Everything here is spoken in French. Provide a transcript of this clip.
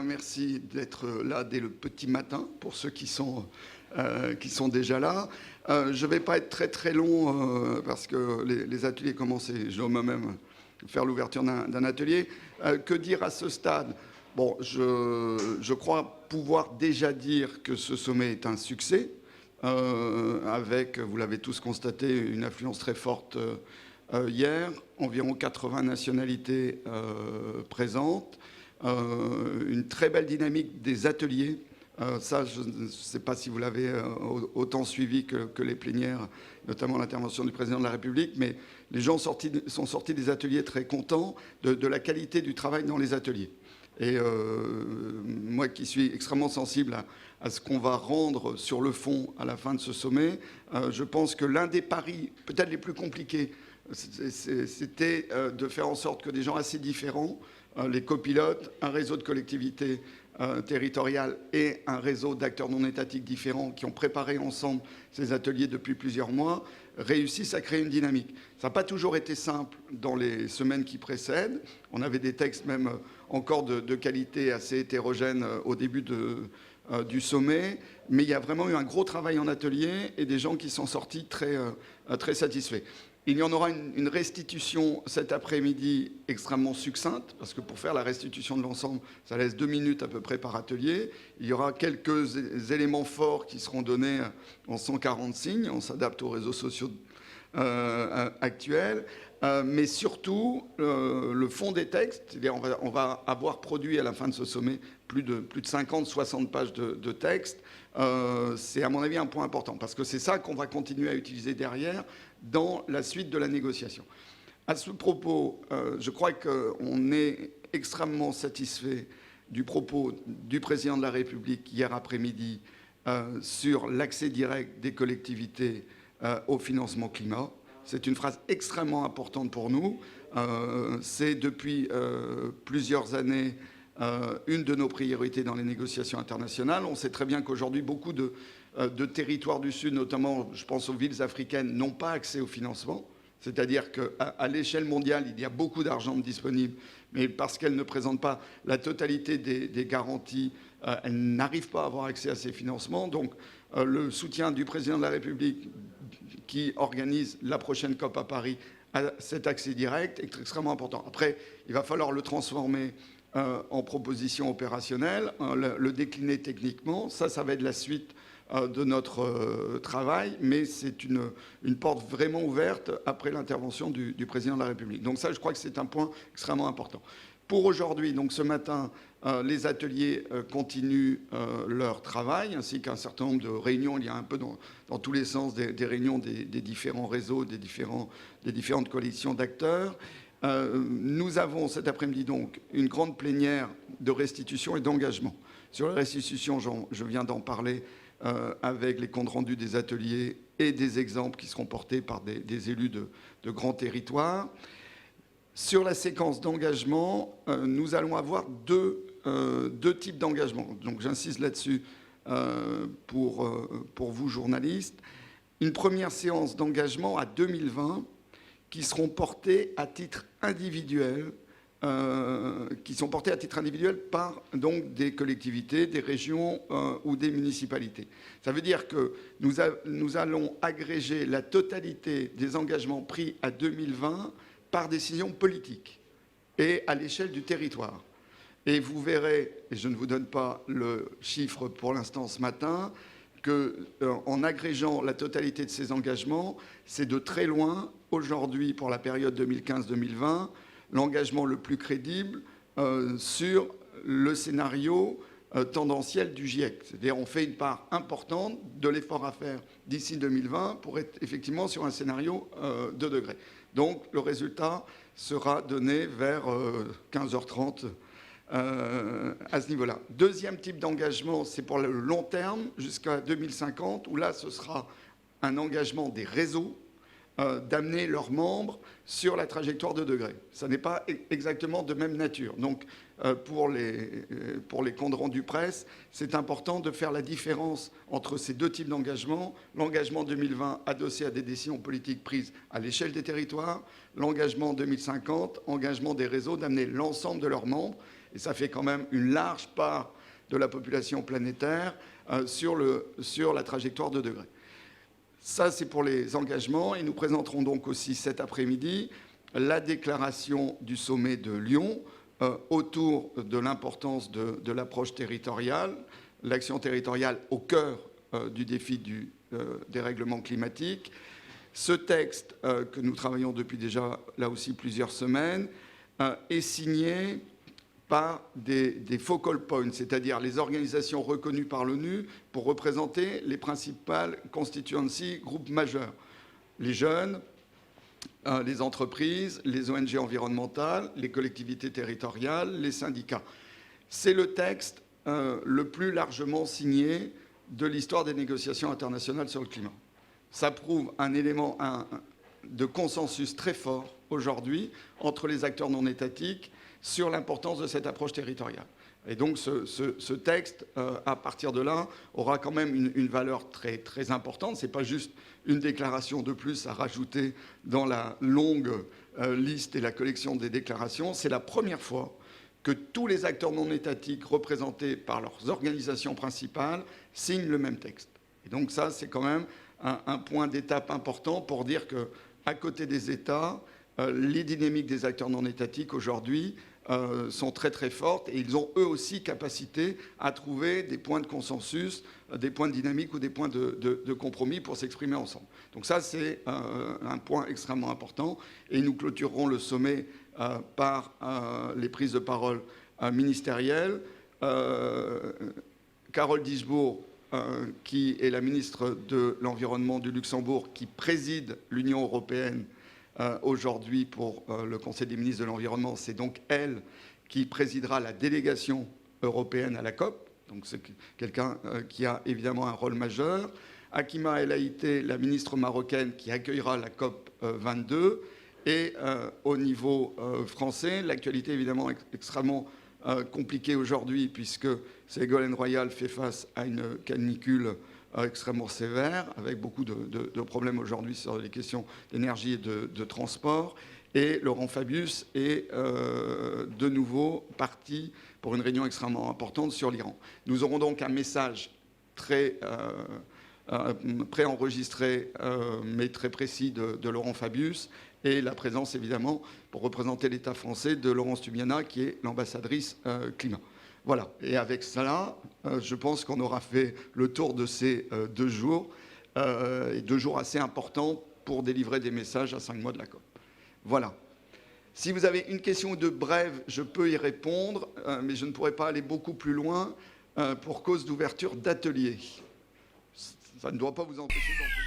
Merci d'être là dès le petit matin pour ceux qui sont déjà là. Je ne vais pas être très long parce que les ateliers commencent et je dois moi-même faire l'ouverture d'un atelier. Que dire à ce stade? Bon, je crois pouvoir déjà dire que ce sommet est un succès, avec, vous l'avez tous constaté, une affluence très forte hier, environ 80 nationalités présentes. Une très belle dynamique des ateliers. Ça, je ne sais pas si vous l'avez autant suivi que les plénières, notamment l'intervention du président de la République, mais les gens sont sortis des ateliers très contents de la qualité du travail dans les ateliers. Et moi qui suis extrêmement sensible à ce qu'on va rendre sur le fond à la fin de ce sommet, je pense que l'un des paris peut-être les plus compliqués, c'était de faire en sorte que des gens assez différents, les copilotes, un réseau de collectivités territoriales et un réseau d'acteurs non étatiques différents qui ont préparé ensemble ces ateliers depuis plusieurs mois, réussissent à créer une dynamique. Ça n'a pas toujours été simple dans les semaines qui précèdent. On avait des textes même encore de qualité assez hétérogène au début du sommet, mais il y a vraiment eu un gros travail en atelier et des gens qui sont sortis très satisfaits. Il y en aura une restitution cet après-midi extrêmement succincte, parce que pour faire la restitution de l'ensemble, ça laisse 2 minutes à peu près par atelier. Il y aura quelques éléments forts qui seront donnés en 140 signes. On s'adapte aux réseaux sociaux actuels. Mais surtout, le fond des textes, c'est-à-dire on va avoir produit à la fin de ce sommet plus de 50-60 pages de textes. C'est à mon avis un point important, parce que c'est ça qu'on va continuer à utiliser derrière dans la suite de la négociation. À ce propos, je crois qu'on est extrêmement satisfait du propos du président de la République hier après-midi sur l'accès direct des collectivités au financement climat. C'est une phrase extrêmement importante pour nous. C'est depuis plusieurs années une de nos priorités dans les négociations internationales. On sait très bien qu'aujourd'hui, beaucoup de territoires du Sud, notamment, je pense aux villes africaines, n'ont pas accès au financement. C'est-à-dire qu'à l'échelle mondiale, il y a beaucoup d'argent disponible, mais parce qu'elles ne présentent pas la totalité des garanties, elles n'arrivent pas à avoir accès à ces financements. Donc, le soutien du président de la République qui organise la prochaine COP à Paris à cet accès direct est extrêmement important. Après, il va falloir le transformer en proposition opérationnelle, le décliner techniquement. Ça va être la suite de notre travail, mais c'est une porte vraiment ouverte après l'intervention du président de la République. Donc ça, je crois que c'est un point extrêmement important. Pour aujourd'hui, donc ce matin, les ateliers continuent leur travail, ainsi qu'un certain nombre de réunions. Il y a un peu dans tous les sens des réunions des différents réseaux, des différentes coalitions d'acteurs. Nous avons cet après-midi donc une grande plénière de restitution et d'engagement. Sur la restitution, je viens d'en parler avec les comptes rendus des ateliers et des exemples qui seront portés par des élus de grands territoires. Sur la séquence d'engagement, nous allons avoir deux types d'engagement. Donc j'insiste là-dessus pour vous, journalistes. Une première séance d'engagement à 2020 qui seront portés à titre individuel, par donc des collectivités, des régions ou des municipalités. Ça veut dire que nous allons agréger la totalité des engagements pris à 2020 par décision politique et à l'échelle du territoire. Et vous verrez, et je ne vous donne pas le chiffre pour l'instant ce matin, qu'en agrégeant la totalité de ces engagements, c'est de très loin, aujourd'hui, pour la période 2015-2020, l'engagement le plus crédible sur le scénario tendanciel du GIEC. C'est-à-dire on fait une part importante de l'effort à faire d'ici 2020 pour être effectivement sur un scénario 2 degrés. Donc le résultat sera donné vers 15h30 à ce niveau-là. Deuxième type d'engagement, c'est pour le long terme, jusqu'à 2050, où là, ce sera un engagement des réseaux d'amener leurs membres sur la trajectoire 2 degrés. Ça n'est pas exactement de même nature. Donc, pour les comptes rendus presse, c'est important de faire la différence entre ces deux types d'engagement. L'engagement 2020 adossé à des décisions politiques prises à l'échelle des territoires. L'engagement 2050, engagement des réseaux d'amener l'ensemble de leurs membres. Et ça fait quand même une large part de la population planétaire sur la trajectoire de degrés. Ça, c'est pour les engagements. Et nous présenterons donc aussi cet après-midi la déclaration du sommet de Lyon autour de l'importance de l'approche territoriale, l'action territoriale au cœur du défi du dérèglement climatique. Ce texte, que nous travaillons depuis déjà, là aussi, plusieurs semaines, est signé par des focal points, c'est-à-dire les organisations reconnues par l'ONU pour représenter les principales constituencies, groupes majeurs. Les jeunes, les entreprises, les ONG environnementales, les collectivités territoriales, les syndicats. C'est le texte le plus largement signé de l'histoire des négociations internationales sur le climat. Ça prouve un élément de consensus très fort aujourd'hui entre les acteurs non étatiques sur l'importance de cette approche territoriale. Et donc ce texte, à partir de là, aura quand même une valeur très, très importante. Ce n'est pas juste une déclaration de plus à rajouter dans la longue liste et la collection des déclarations. C'est la première fois que tous les acteurs non étatiques représentés par leurs organisations principales signent le même texte. Et donc ça, c'est quand même un point d'étape important pour dire qu'à côté des États, les dynamiques des acteurs non étatiques aujourd'hui sont très très fortes et ils ont eux aussi capacité à trouver des points de consensus, des points de dynamique ou des points de compromis pour s'exprimer ensemble. Donc ça, c'est un point extrêmement important et nous clôturerons le sommet par les prises de parole ministérielles. Carole Dieschbourg, qui est la ministre de l'Environnement du Luxembourg, qui préside l'Union européenne aujourd'hui pour le Conseil des ministres de l'Environnement. C'est donc elle qui présidera la délégation européenne à la COP. Donc c'est quelqu'un qui a évidemment un rôle majeur. Hakima El Haïté, la ministre marocaine, qui accueillera la COP 22. Et au niveau français, l'actualité évidemment extrêmement compliquée aujourd'hui, puisque Ségolène Royal fait face à une canicule extrêmement sévère, avec beaucoup de problèmes aujourd'hui sur les questions d'énergie et de transport. Et Laurent Fabius est de nouveau parti pour une réunion extrêmement importante sur l'Iran. Nous aurons donc un message très préenregistré, mais très précis de Laurent Fabius, et la présence, évidemment, pour représenter l'État français, de Laurence Tubiana, qui est l'ambassadrice climat. Voilà. Et avec cela, je pense qu'on aura fait le tour de ces 2 jours, et 2 jours assez importants pour délivrer des messages à 5 mois de la COP. Voilà. Si vous avez une question ou 2 brèves, je peux y répondre, mais je ne pourrai pas aller beaucoup plus loin pour cause d'ouverture d'ateliers. Ça ne doit pas vous empêcher d'en poser.